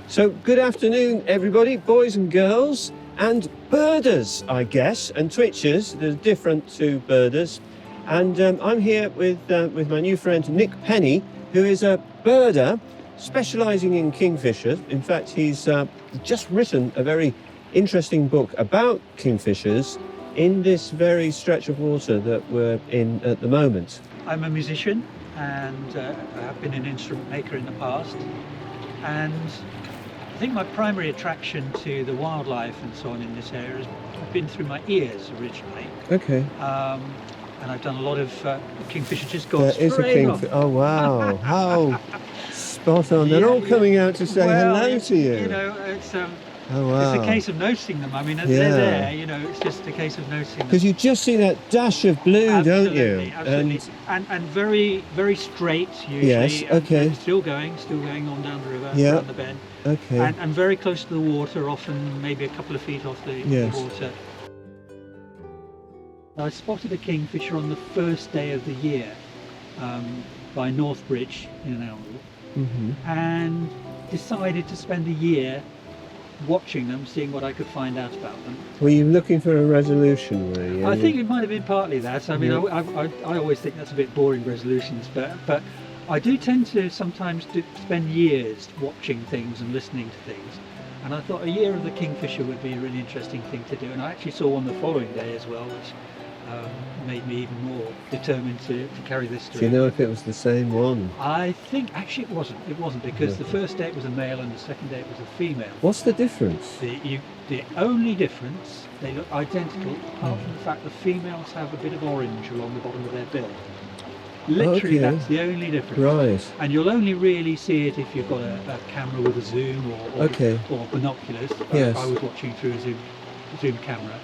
So good afternoon, everybody, boys and girls, and birders, I guess, and twitchers. They're different to birders. And I'm here with my new friend Nick Penny, who is a birder specialising in kingfishers. In fact, he's just written a very interesting book about kingfishers in this very stretch of water that we're in at the moment. I'm a musician and I've been an instrument maker in the past, and I think my primary attraction to the wildlife and so on in this area has been through my ears originally. Okay. And I've done a lot of kingfisher just gone There is a kingfisher. Oh wow! How spot on! They're all coming out to say hello to you. You know, it's oh wow! It's a case of noticing them. I mean, they're there. You know, it's just a case of noticing them. Because you just see that dash of blue, don't you? Absolutely. And very, very straight usually. Yes. Okay. And still going on down the river, down the bend. Okay. And very close to the water, often maybe a couple of feet off the water. I spotted a kingfisher on the first day of the year by Northbridge in Oundle, and decided to spend a year watching them, seeing what I could find out about them. Were you looking for a resolution, were you? I think it might have been partly that. I mean, I always think that's a bit boring, resolutions, but I do tend to sometimes spend years watching things and listening to things. And I thought a year of the kingfisher would be a really interesting thing to do. And I actually saw one the following day as well, which made me even more determined to carry this through. Do you know if it was the same one? I think actually it wasn't. It wasn't, because the first day it was a male and the second day it was a female. What's the difference? The only difference, they look identical, apart from the fact the females have a bit of orange along the bottom of their bill. Literally, that's the only difference. Right. And you'll only really see it if you've got a camera with a zoom or binoculars. Yes. I was watching through a zoom camera.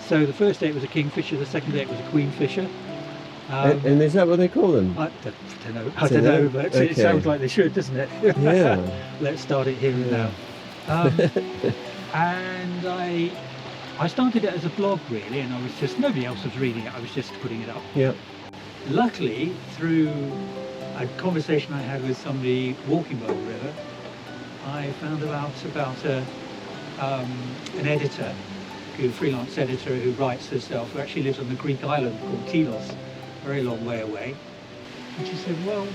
So the first day it was a kingfisher, the second day it was a queenfisher. And is that what they call them? I don't know, but it sounds like they should, doesn't it? Yeah. Let's start it here and now. And I started it as a blog really, and nobody else was reading it, I was just putting it up. Yeah. Luckily, through a conversation I had with somebody walking by the river, I found out about an editor, a freelance editor who writes herself, who actually lives on the Greek island called Telos, a very long way away. And she said, well,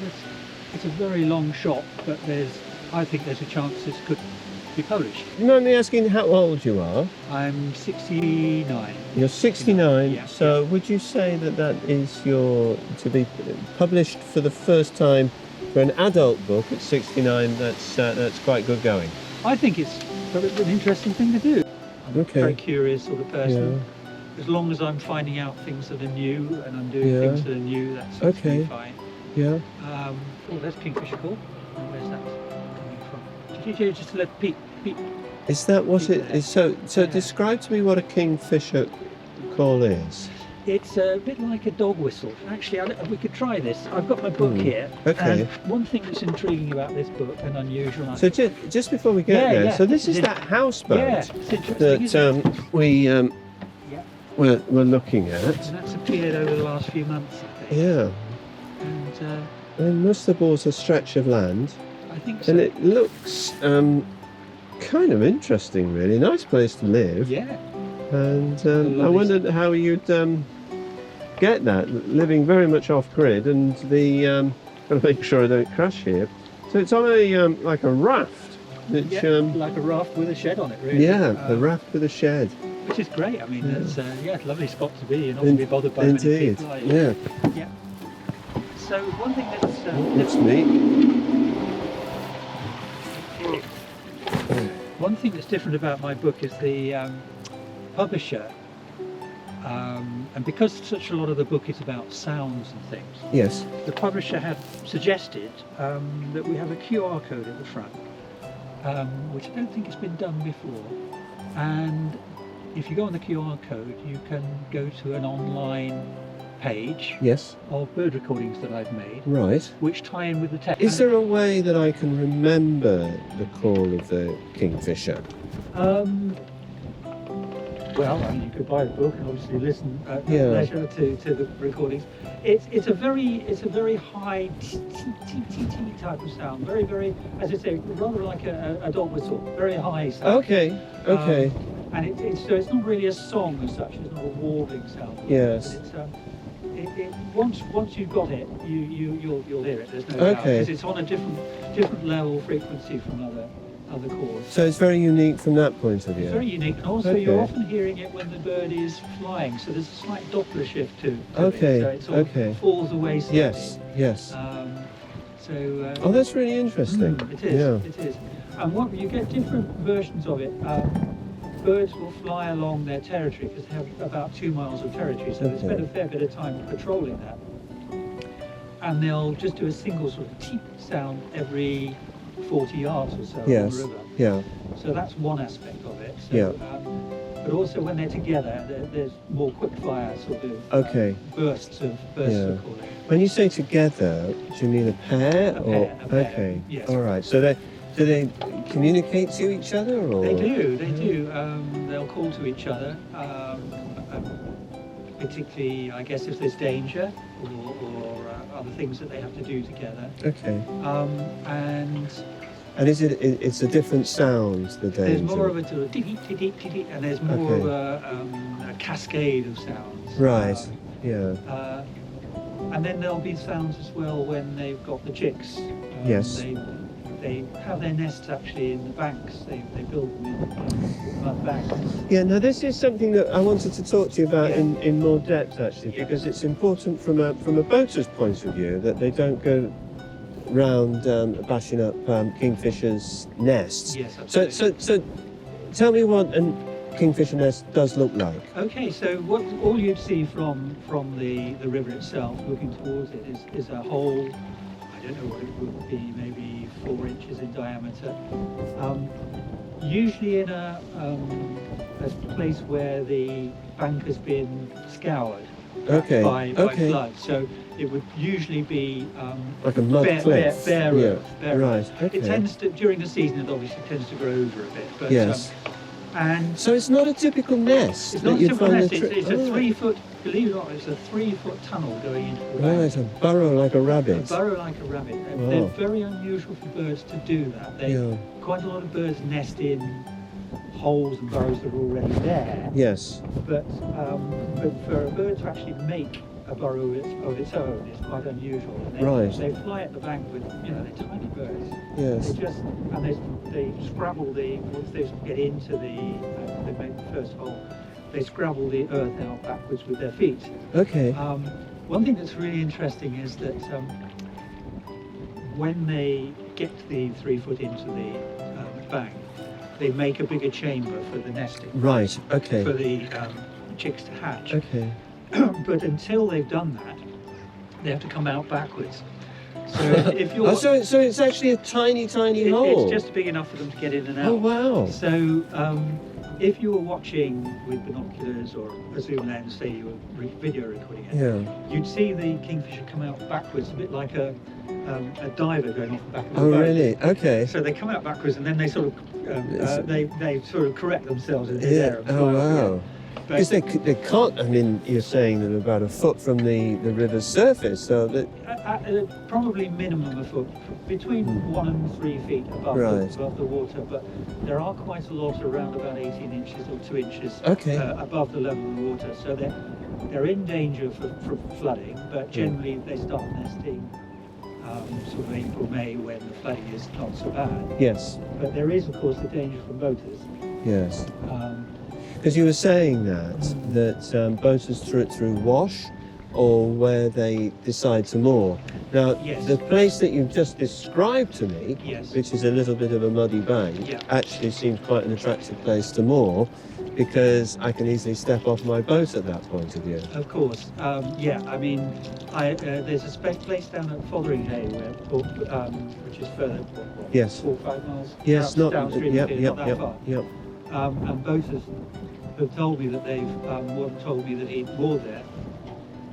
it's a very long shot, but I think there's a chance this could be published. You mind me asking how old you are? I'm 69. You're 69, yeah, so would you say that is to be published for the first time for an adult book at 69, that's quite good going? I think it's an interesting thing to do. I'm a very curious sort of person. Yeah. As long as I'm finding out things that are new and I'm doing things that are new, that's fine. Yeah. Oh, there's Kingfisher call. Where's that coming from? Did you just let peep? Is that what it is? So describe to me what a kingfisher call is. It's a bit like a dog whistle. Actually, we could try this. I've got my book here. Okay. And one thing that's intriguing about this book and unusual. So just before we get there, so this is that houseboat that we're looking at. And that's appeared over the last few months, I think. Yeah. And it must have bought a stretch of land. I think so. And it looks kind of interesting, really. Nice place to live. Yeah. And I wondered how you'd get that, living very much off grid, and got to make sure I don't crash here. So it's on a like a raft. Which, like a raft with a shed on it, really. Yeah, a raft with a shed. Which is great. I mean, it's a lovely spot to be. You're not going to be bothered by many people. Yeah. Yeah. So one thing that's that's neat. One thing that's different about my book is the publisher, and because such a lot of the book is about sounds and things. Yes. The publisher had suggested that we have a QR code at the front, which I don't think has been done before. And if you go on the QR code, you can go to an online page of bird recordings that I've made, which tie in with the text. Is there a way that I can remember the call of the kingfisher? Well, I mean, you could buy the book and obviously listen at Yeah. leisure to the recordings. It's a very high t type of sound. Very, very, as I say, rather like a dog whistle. Very high sound. Okay. Okay. And it's not really a song as such. It's not a warbling sound. Yes. But it's once you've got it, you'll hear it. There's no doubt, Okay. because it's on a different level frequency from other chords. So it's very unique from that point of view. It's very unique, and also Okay. you're often hearing it when the bird is flying. So there's a slight Doppler shift to Okay, it. So it sort of falls away slightly. Yes. Yes. Oh, that's really interesting. It is. Yeah. It is. And what you get different versions of it. Birds will fly along their territory because they have about 2 miles of territory, so they spend a fair bit of time patrolling that. And they'll just do a single sort of teep sound every 40 yards or so on Yes. the river. Yeah. So that's one aspect of it. So, Yeah. But also when they're together, there's more quick fire sort of Okay. bursts of calling. When you say together, do you mean a pair? A or pair, a pair, Okay. yes. All right. So do they communicate to each other, or They do. They'll call to each other, particularly, I guess, if there's danger or other things that they have to do together. Okay. And is it's a different sound, the danger? there's more of a sort of tee-tee, and there's more of a cascade of sounds. Right. Yeah. And then there'll be sounds as well when they've got the chicks. Yes. They have their nests actually in the banks. They build them in mud banks. Yeah, now this is something that I wanted to talk to you about Yeah. in more depth, actually, Yeah. because it's important from a boater's point of view that they don't go round bashing up kingfishers' nests. Yes, absolutely. So tell me what a kingfisher nest does look like. Okay, so all you'd see from the river itself, looking towards it, is a hole. I don't know what it would be, maybe 4 inches in diameter. Usually in a place where the bank has been scoured Okay. by Okay. flood. So it would usually be Like a mud cliff. bare Yeah. earth. Bare Right. earth. Okay. It tends to, during the season, it obviously tends to grow over a bit. But, Yes. and So it's not a typical nest. it's that not a you'd simple find nest. the It's a oh. 3 foot. Believe it or not, it's a 3 foot tunnel going into the bank. Right, a burrow like a rabbit. A burrow like a rabbit. Wow. They're very unusual for birds to do that. Yeah. Quite a lot of birds nest in holes and burrows that are already there. Yes. But for a bird to actually make a burrow of its own is quite unusual. And Right. They fly at the bank with, they're tiny birds. Yes. They just, and they scrabble once they get into they make the first hole, they scrabble the earth out backwards with their feet. Okay. One thing that's really interesting is that when they get the 3 foot into the bank, they make a bigger chamber for the nesting. Right. Okay. For the chicks to hatch. Okay. But until they've done that, they have to come out backwards. So if you're, Oh, so it's actually a tiny hole. it's just big enough for them to get in and out. Oh wow. So if you were watching with binoculars or a zoom lens, say you were video recording it, Yeah. you'd see the kingfisher come out backwards, a bit like a diver going off the back of the Oh boat. really? Okay. So they come out backwards and then they sort of they sort of correct themselves in Yeah. midair. and Oh fly off wow. again. But- Because they can't. I mean, you're saying they're about a foot from the river's surface, so that. Probably minimum a foot, between 1 and 3 feet above, Right. above the water, but there are quite a lot around about 18 inches or 2 inches Okay. above the level of the water, so they're in danger for flooding, but generally they start nesting sort of April, May, when the flooding is not so bad. Yes. But there is, of course, the danger from boaters. Yes. Um, Because you were saying that boaters through wash, or where they decide to moor. Now, Yes. the place that you've just described to me, Yes. which is a little bit of a muddy bank, Yeah. actually seems quite an attractive place to moor, because I can easily step off my boat at that point of view. Of course, yeah. I mean, there's a place down at Fotheringhay which is further, what, Yes. 4 or 5 miles. Yes, not. downstream Yep, here, yep, not that yep, far. yep. And boaters have told me that one told me that he'd moored there,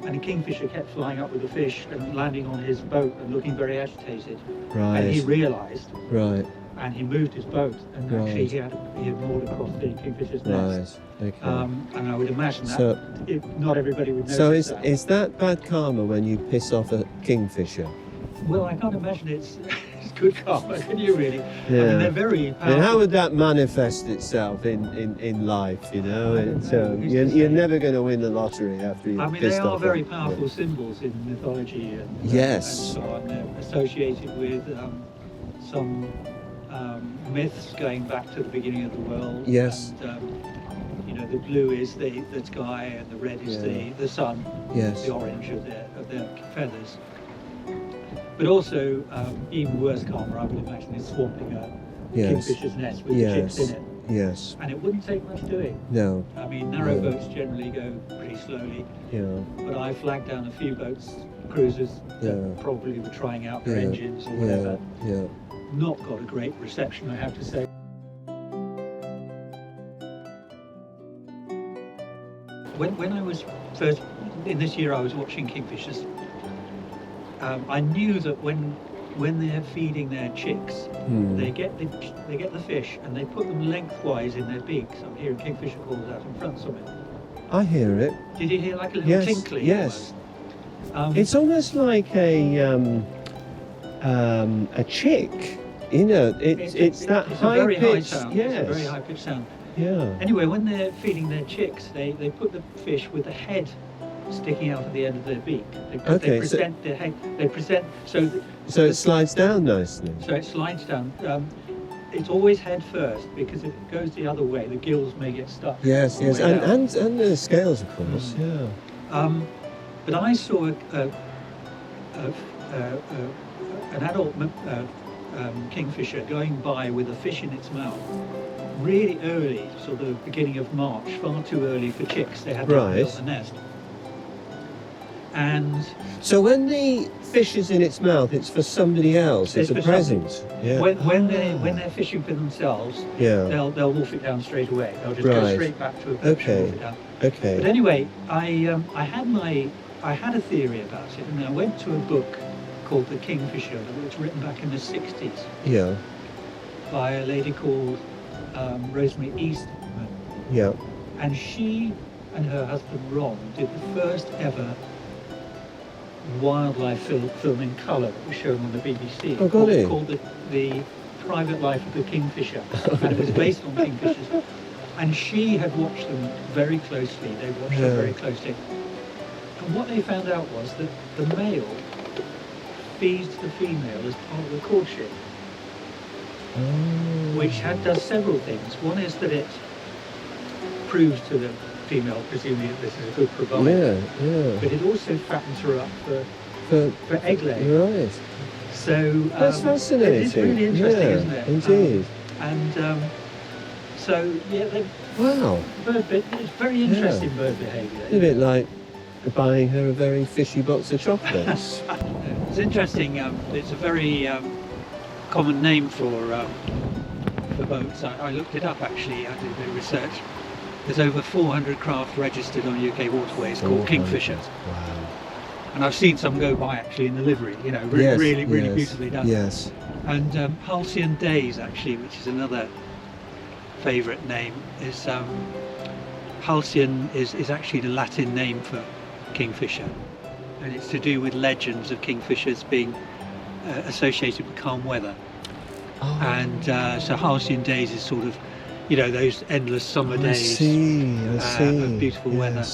and a kingfisher kept flying up with the fish and landing on his boat and looking very agitated. And he Right. realised, Right. and he moved his boat, and actually he had moored across the Kingfisher's nest. Right. Okay. And I would imagine that not everybody would notice that. So is that bad karma when you piss off a kingfisher? Well, I can't imagine it's good karma, can you really? Yeah. I mean, they're very powerful. And how would that manifest itself in life, you know? You're never going to win the lottery after you've pissed off. They are very powerful symbols in mythology and so on. They're associated with some myths going back to the beginning of the world. Yes. And, the blue is the sky, and the red is the sun. Yes. The orange of their feathers. But also, even worse karma, I would imagine, is swamping a kingfisher's nest with the chicks in it. Yes. And it wouldn't take much doing. No. I mean, narrowboats generally go pretty slowly. Yeah. But I flagged down a few boats, cruisers, that probably were trying out their engines or whatever. Yeah. Not got a great reception, I have to say. When I was first, in this year I was watching kingfishers, I knew that when they're feeding their chicks, they get the fish and they put them lengthwise in their beaks. I'm hearing kingfisher calls out in front of me. I hear it. Did you hear like a little tinkling? Yes. It's almost like a chick. You know, it's that high pitch sound. Yes. It's a very high pitched sound. Yeah. Anyway, when they're feeding their chicks, they put the fish with the head sticking out at the end of their beak. They present their head. They present so it slides down nicely. So it slides down. It's always head first, because if it goes the other way, the gills may get stuck. Yes, and the scales, of course. Yeah. But I saw an adult kingfisher going by with a fish in its mouth really early, sort of beginning of March, far too early for chicks. They had to build the nest. And so when the fish is in its mouth, it's for somebody else. It's a present. Yeah. When they're fishing for themselves, they'll wolf it down straight away. They'll just go straight back to a fish and wolf it down. Okay. But anyway, I had a theory about it, and I went to a book called The Kingfisher, that was written back in the 60s. Yeah. By a lady called Rosemary Eastman. Yeah. And she and her husband Ron did the first ever wildlife film in colour that was shown on the BBC. Called the Private Life of the Kingfisher. And it was based on kingfishers. And she had watched them very closely. They watched them very closely. And what they found out was that the male feeds the female as part of the courtship. Which does several things. One is that it proves to the female, presumably, that this is a good provider. But it also fattens her up for egg laying. Right. So that's fascinating. It's really interesting, isn't it? Indeed. It's very interesting bird behaviour. A bit like buying her a very fishy box of chocolates. It's interesting. It's a very common name for boats. I looked it up actually. I did a bit of research. There's over 400 craft registered on UK waterways called Kingfishers. Wow. And I've seen some go by actually in the livery. You know, really beautifully done. Yes. And Halcyon Days actually, which is another favourite name, is Halcyon is actually the Latin name for kingfisher, and it's to do with legends of kingfishers being associated with calm weather. And so Halcyon Days is sort of, you know, those endless summer days of beautiful weather.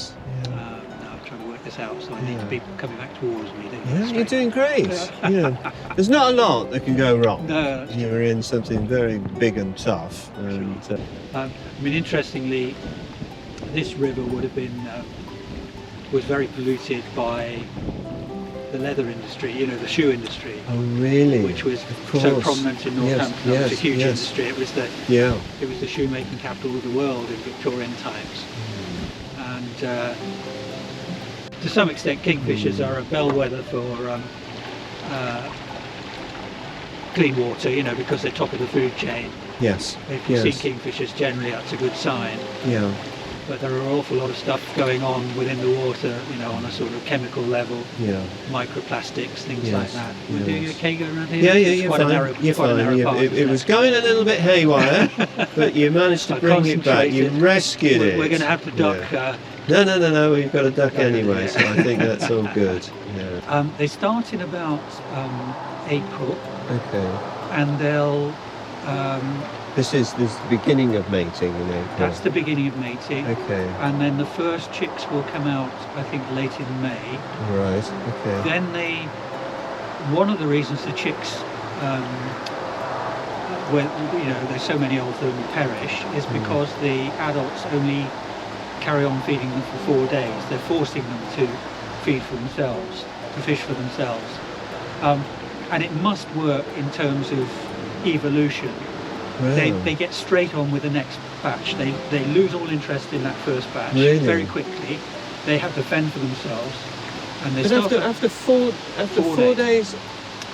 Now I'm trying to work this out, so I need people coming back towards me. You're doing great. There's not a lot that can go wrong. No, you're in something very big and tough. And, I mean, interestingly, this river would have been was very polluted by the leather industry, you know, the shoe industry. Oh, really? Which was so prominent in Northampton. It was a huge industry. It was the shoemaking capital of the world in Victorian times. And to some extent, kingfishers are a bellwether for clean water, you know, because they're top of the food chain. Yes. If you see kingfishers, generally that's a good sign. Yeah. but there are an awful lot of stuff going on within the water, you know, on a sort of chemical level. Yeah. Microplastics, things Yes, like that. We're doing a yes. K go around here. Yeah, It's you're quite fine. a narrow, You're quite a fine. narrow path, It isn't was going a little bit haywire, but you managed to I bring it back. You concentrated. rescued it. We're going to have to duck. Yeah. No. We've got to duck anyway, so I think that's all good. Yeah. They start in about April, Okay. and they'll. This is the beginning of mating in April. That's the beginning of mating. Okay. And then the first chicks will come out, I think, late in May. Right. Okay. Then one of the reasons the chicks, when you know, there's so many of them perish, is because the adults only carry on feeding them for 4 days. They're forcing them to feed for themselves, to fish for themselves. And it must work in terms of evolution. Wow. They get straight on with the next batch. They lose all interest in that first batch Really? very quickly. They have to fend for themselves, and they But start after four 4 days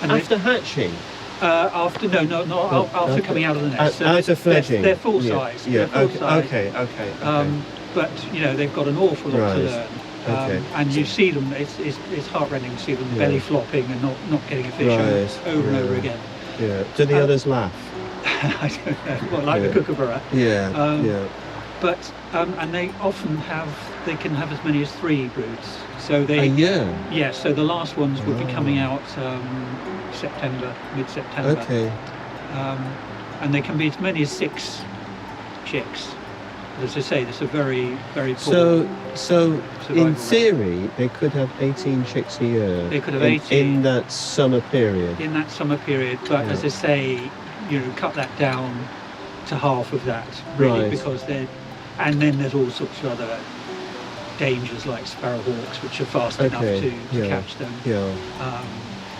and after hatching. after Okay. coming out of the nest. So Out of fledging. They're full Yeah. size. Yeah. They're full size. Okay. But you know, they've got an awful lot Right. to learn. Okay. And you see them. It's heartrending to see them Yeah. belly flopping and not getting a fish Right. over and Yeah. over again. Yeah. Do the others laugh? I don't know. Well, like Yeah. the kookaburra. Yeah. Um, But and they often can have as many as 3 broods. So they yeah. so the last ones would be Oh. coming out mid-September. Okay. And they can be as many as 6 chicks. As I say, there's a very, very poor So in survival rate. theory, they could have 18 chicks a year. They could have in 18. that summer period. in that summer period. But Yeah. as I say, you know, cut that down to half of that, really, Right. because and then there's all sorts of other dangers like sparrowhawks, which are fast enough Okay, to yeah. catch them. Yeah. Um,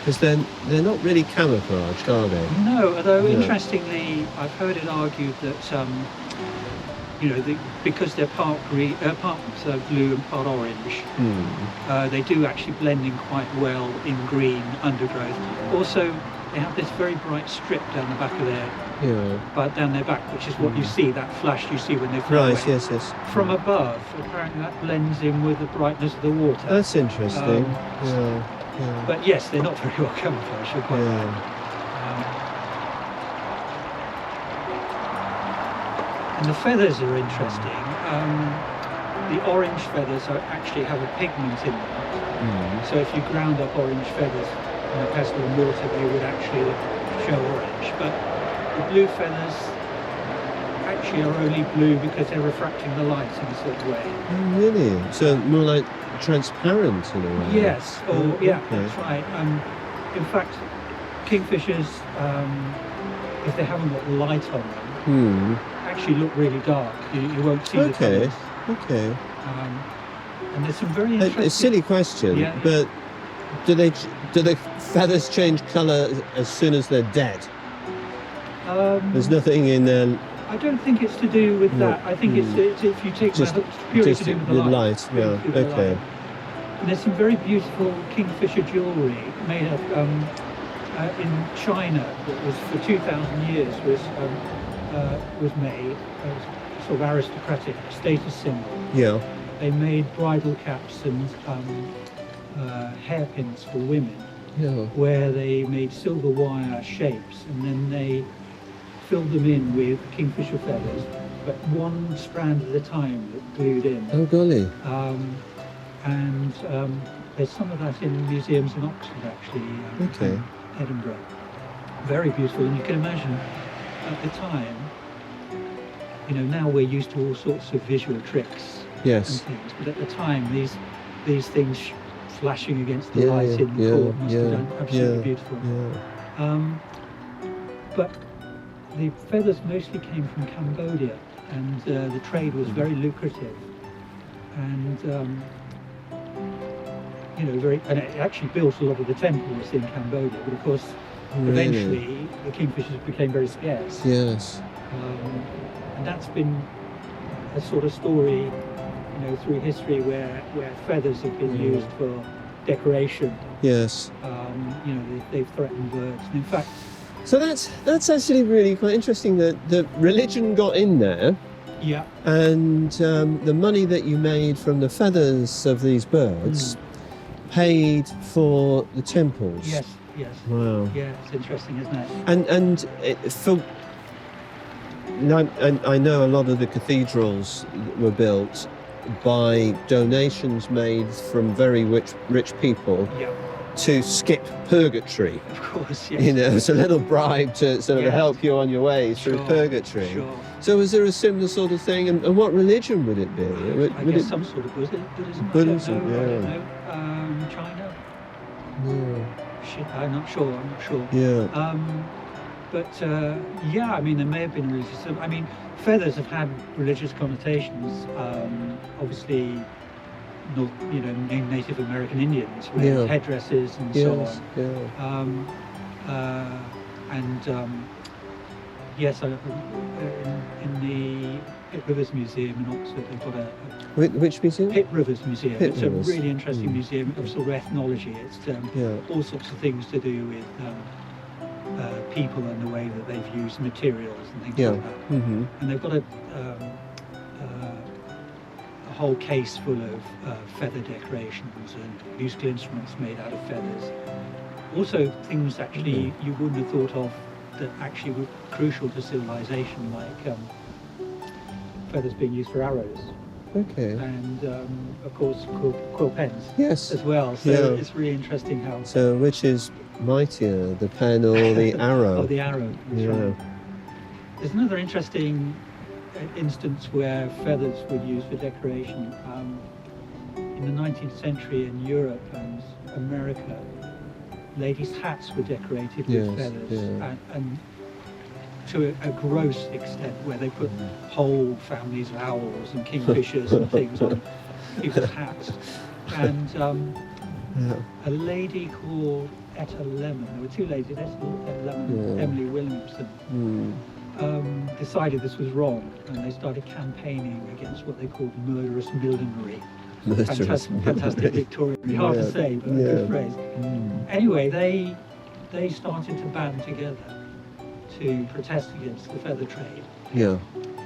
Because they're not really camouflaged, are they? No, although No. interestingly, I've heard it argued that you know, because they're part green, part blue and part orange, they do actually blend in quite well in green undergrowth. Also, they have this very bright strip down the back of down their back, which is what you see, that flash you see when they fly Right. away. Yes. From above, apparently that blends in with the brightness of the water. That's interesting. Yeah. But yes, they're not very well camouflaged. You're quite right. And the feathers are interesting. The orange feathers actually have a pigment in them. So if you ground up orange feathers in a pestle and water, they would actually show orange. But the blue feathers actually are only blue because they're refracting the light in a certain way. Oh, really? So more like transparent in a way. Yes, Okay. that's right. In fact, kingfishers, if they haven't got light on them, actually look really dark. You won't see the colours. Okay. And there's some very interesting... A silly question, Yeah. but do the feathers change colour as soon as they're dead? There's nothing in there. I don't think it's to do with No. that. I think it's if you take Just- it's purely just to do with the with light. light, yeah, Purely to do with the okay. light. And there's some very beautiful kingfisher jewellery made of in China that was for 2,000 years was made as sort of aristocratic status symbol. Yeah. They made bridal caps and hairpins for women, Yeah. where they made silver wire shapes, and then they filled them in with kingfisher feathers, but one strand at a time that glued in. Oh golly. There's some of that in museums in Oxford, actually. Okay. Edinburgh. Very beautiful, and you can imagine at the time, you know, now we're used to all sorts of visual tricks and Yes. things, but at the time, these things flashing against the Yeah, light in the court must have done absolutely yeah, beautiful. Yeah. But the feathers mostly came from Cambodia, and the trade was very lucrative, and you know, and it actually built a lot of the temples in Cambodia. But of course, eventually the kingfishers became very scarce. Yes. And that's been a sort of story, you know, through history where feathers have been used for decoration. Yes. You know, they've threatened birds. And in fact, So that's actually really quite interesting that the religion got in there Yeah. And the money that you made from the feathers of these birds paid for the temples. Yes. Yes. Wow. Yeah, it's interesting, isn't it? And I know a lot of the cathedrals were built by donations made from very rich people to skip purgatory. Of course, yes. You know, it's a little bribe to sort of help you on your way through purgatory. Sure. So was there a similar sort of thing? And what religion would it be? I guess some sort of Buddhism. Buddhism, I don't know. China? Yeah. Shit, I'm not sure. Yeah. I mean, there may have been religious. I mean, feathers have had religious connotations. Obviously, Native American Indians with headdresses and so on. Yeah. Yes, in the Pitt Rivers Museum in Oxford, they've got Which museum? Pitt Rivers Museum. Pitt It's Rivers. a really interesting museum of sort of ethnology. It's all sorts of things to do with people and the way that they've used materials and things like that. Mm-hmm. And they've got a whole case full of feather decorations and musical instruments made out of feathers. Also things actually you wouldn't have thought of that actually were crucial to civilization, like feathers being used for arrows. Okay. And of course quill pens. Yes. As well. So it's really interesting how. So which is mightier, the pen or the arrow? Oh, the arrow. That's right. There's another interesting instance where feathers were used for decoration. In the 19th century in Europe and America, ladies' hats were decorated with feathers, and to a gross extent, where they put whole families of owls and kingfishers and things on people's hats. And a lady called Etta Lemon, there were two ladies, Etta Lemon and Emily Williamson, decided this was wrong, and they started campaigning against what they called murderous millinery. Fantastic Victorian, hard to say, but a good phrase. Anyway, they started to band together to protest against the feather trade. Yeah.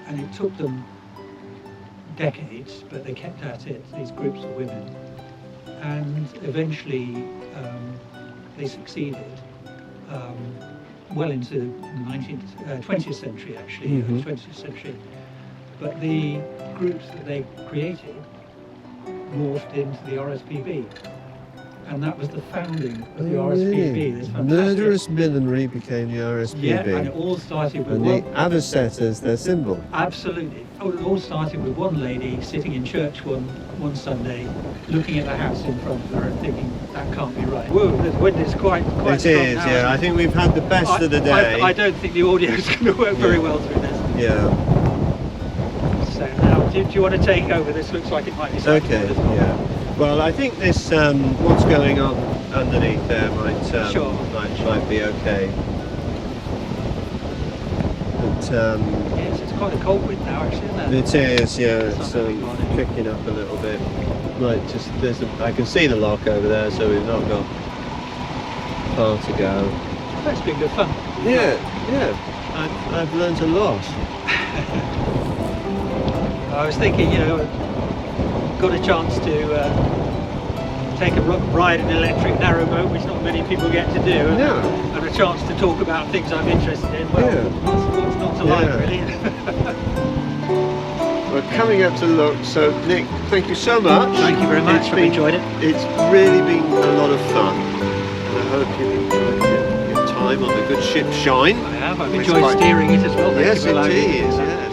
And it took them decades, but they kept at it, these groups of women. And eventually they succeeded well into the 20th century, actually, 20th century. But the groups that they created morphed into the RSPB. And that was the founding of the RSPB. This fantastic murderous millinery became the RSPB. Yeah, and it all started with the Avocet as their symbol. Absolutely. Oh, it all started with one lady sitting in church one Sunday, looking at the house in front of her and thinking, that can't be right. Whoa, the wind is quite It strong is, now, yeah. I think we've had the best of the day. I don't think the audio is going to work very well through this. Yeah. So now, do you want to take over? This looks like it might be something. Okay, yeah. Well, I think this, what's going on underneath there might be okay. But, yes, it's quite a cold wind now, actually, isn't it? It is, yeah. It's picking up a little bit. Right, I can see the lock over there, so we've not got far to go. That's been good fun. Yeah. I've learned a lot. I was thinking, got a chance to take a ride in an electric narrowboat, which not many people get to do, and a chance to talk about things I'm interested in. Well, what's not to like, really? We're coming up to the look, so Nick, thank you so much. Thank you very much, I've enjoyed it. It's really been a lot of fun, and I hope you've enjoyed your time on the good ship Shine. I have, I've enjoyed steering it as well. Yes, indeed, yeah.